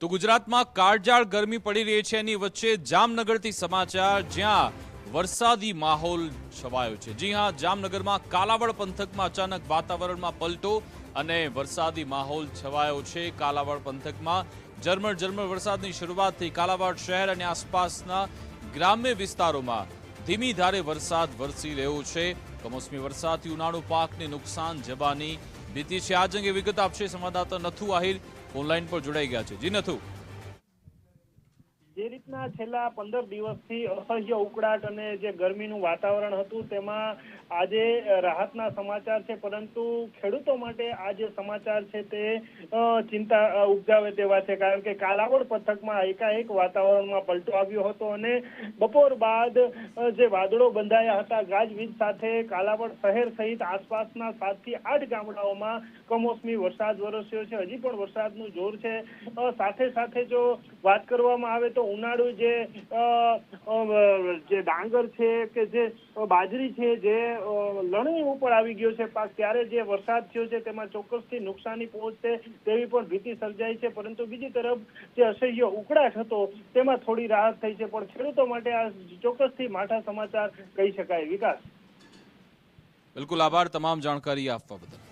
તો ગુજરાતમાં કાળઝાળ ગરમી પડી રહી છે, એની વચ્ચે જામનગરથી સમાચાર, જ્યાં વરસાદી માહોલ છવાયો છે। જી હા, જામનગરમાં કાલાવડ પંથકમાં અચાનક વાતાવરણમાં પલટો અને વરસાદી માહોલ છવાયો છે। કાલાવડ પંથકમાં ઝરમર વરસાદની શરૂઆતથી કાલાવડ શહેર અને આસપાસના ગ્રામ્ય વિસ્તારોમાં ધીમી ધારે વરસાદ વરસી રહ્યો છે। કમોસમી વરસાદથી ઉનાળુ પાકને નુકસાન જવાની ભીતિ છે। આજ અંગે વિગત આપશે સંવાદદાતા નથુ આહિર ઓનલાઈન પર જોડાઈ ગયા છે। જી નથુ। જે રીતના છેલ્લા 15 દિવસથી અસહ્ય ઉકળાટ અને જે ગરમીનું વાતાવરણ હતું તેમાં આજે રાહતના સમાચાર છે, પરંતુ ખેડૂતો માટે આ જે સમાચાર છે તે ચિંતા ઉપજાવે તેવા છે, કારણ કે કાલાવડ પંથકમાં એકાએક વાતાવરણમાં પલટો આવ્યો હતો અને બપોર બાદ જે વાદળો બંધાયા હતા ગાજવીજ સાથે કાલાવડ શહેર સહિત આસપાસના 7 થી 8 ગામડાઓમાં કમોસમી વરસાદ વરસ્યો છે। હજી પણ વરસાદનું જોર છે। સાથે સાથે જો વાત કરવામાં આવે તો ઉનાળુ જે ડાંગર છે કે જે બાજરી છે જે લણણી ઉપર આવી ગયો છે પાક, ત્યારે જે વરસાદ થયો છે તેમાં ચોક્કસથી નુકસાની પહોંચશે તેવી પણ ભીતિ સર્જાઈ છે। પરંતુ બીજી તરફ જે અસહ્ય ઉકળાટ હતો તેમાં થોડી રાહત થઈ છે, પણ ખેડૂતો માટે આ ચોક્કસથી માઠા સમાચાર કહી શકાય। વિકાસ, બિલકુલ આભાર તમામ જાણકારી આપવા બદલ।